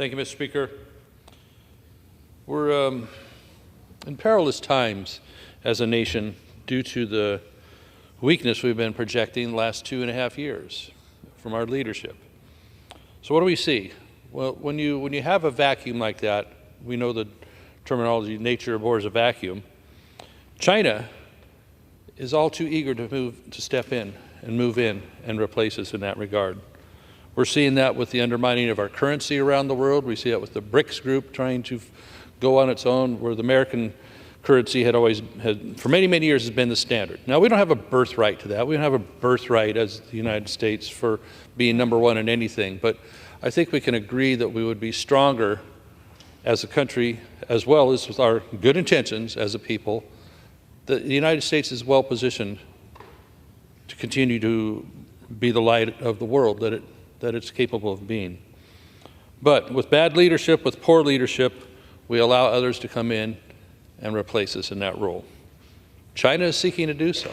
Thank you, Mr. Speaker. We're in perilous times as a nation due to the weakness we've been projecting the last 2.5 years from our leadership. So what do we see? Well, when you have a vacuum like that, we know the terminology, nature abhors a vacuum. China is all too eager to step in and move in and replace us in that regard. We're seeing that with the undermining of our currency around the world. We see that with the BRICS group trying to go on its own, where the American currency for many, many years has been the standard. Now, we don't have a birthright to that. We don't have a birthright as the United States for being number one in anything. But I think we can agree that we would be stronger as a country, as well as with our good intentions as a people. The United States is well positioned to continue to be the light of the world that it's capable of being. But with bad leadership, with poor leadership, we allow others to come in and replace us in that role. China is seeking to do so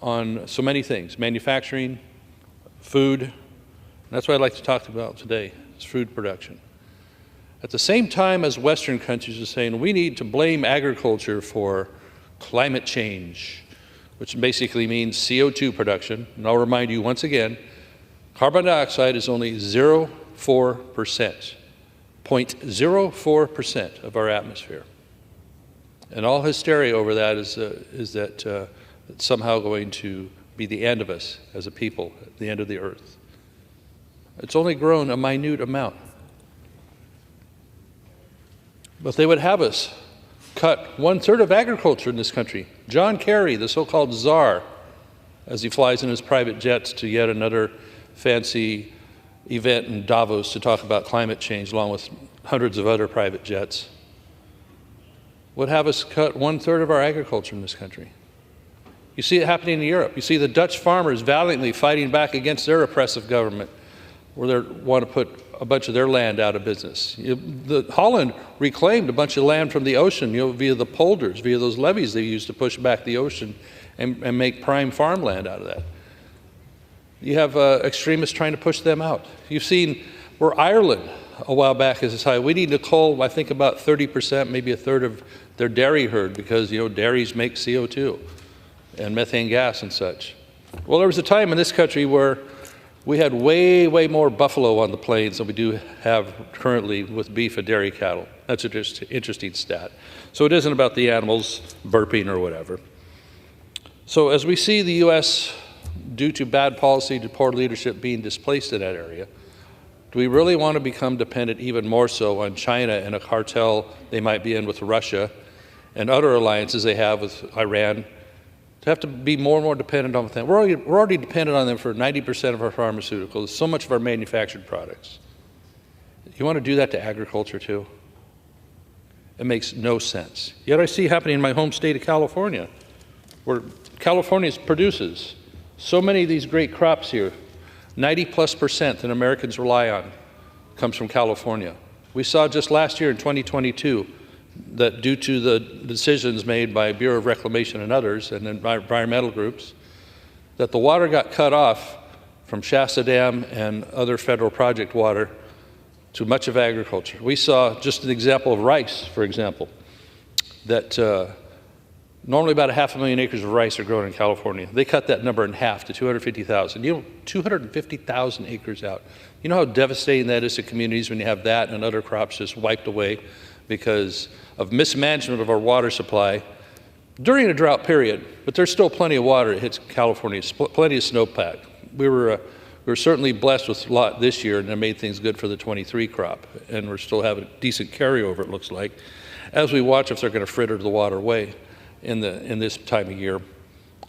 on so many things: manufacturing, food. And that's what I'd like to talk about today, is food production. At the same time as Western countries are saying we need to blame agriculture for climate change, which basically means CO2 production. And I'll remind you once again, carbon dioxide is only 0.04%, 0.04% of our atmosphere. And all hysteria over that is that it's somehow going to be the end of us as a people, the end of the earth. It's only grown a minute amount. But they would have us cut 1/3 of agriculture in this country. John Kerry, the so-called czar, as he flies in his private jets to yet another fancy event in Davos to talk about climate change, along with hundreds of other private jets, would have us cut 1/3 of our agriculture in this country. You see it happening in Europe. You see the Dutch farmers valiantly fighting back against their oppressive government, where they want to put a bunch of their land out of business. Holland reclaimed a bunch of land from the ocean, via the polders, via those levees they used to push back the ocean and make prime farmland out of that. You have extremists trying to push them out. You've seen where Ireland a while back has decided we need to cull, I think, about 30%, maybe 1/3 of their dairy herd, because dairies make CO2 and methane gas and such. Well, there was a time in this country where we had way, way more buffalo on the plains than we do have currently with beef and dairy cattle. That's an interesting stat. So it isn't about the animals burping or whatever. So as we see the U.S., due to bad policy, to poor leadership, being displaced in that area, do we really want to become dependent even more so on China and a cartel they might be in with Russia and other alliances they have with Iran, to have to be more and more dependent on them? We're already dependent on them for 90% of our pharmaceuticals, so much of our manufactured products. You want to do that to agriculture too? It makes no sense. Yet I see happening in my home state of California, where California produces so many of these great crops here. 90+% that Americans rely on comes from California. We saw just last year in 2022 that due to the decisions made by Bureau of Reclamation and others, and environmental groups, that the water got cut off from Shasta Dam and other federal project water to much of agriculture. We saw, just an example of rice, for example, that normally about 500,000 acres of rice are grown in California. They cut that number in half to 250,000. 250,000 acres out. You know how devastating that is to communities when you have that and other crops just wiped away because of mismanagement of our water supply during a drought period. But there's still plenty of water that hits California, plenty of snowpack. We were certainly blessed with a lot this year, and that made things good for the 23 crop. And we're still having a decent carryover, it looks like, as we watch if they're going to fritter the water away in this time of year,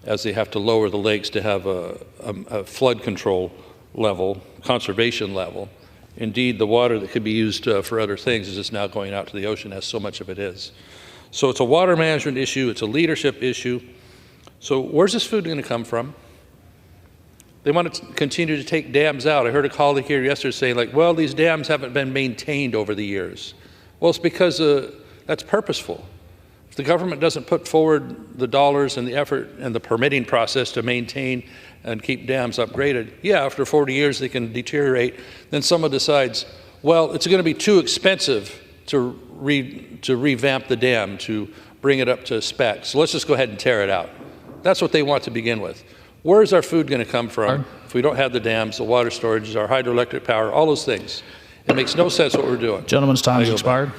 as they have to lower the lakes to have a flood control level, conservation level. Indeed, the water that could be used for other things is just now going out to the ocean, as so much of it is. So it's a water management issue, it's a leadership issue. So where's this food going to come from? They want to continue to take dams out. I heard a colleague here yesterday saying, like, well, these dams haven't been maintained over the years. Well, it's because that's purposeful. If the government doesn't put forward the dollars and the effort and the permitting process to maintain and keep dams upgraded. Yeah, after 40 years they can deteriorate. Then someone decides, well, it's going to be too expensive to revamp the dam, to bring it up to spec. So let's just go ahead and tear it out. That's what they want to begin with. Where is our food going to come from if we don't have the dams, the water storages, our hydroelectric power, all those things? It makes no sense what we're doing. Gentleman's time has expired.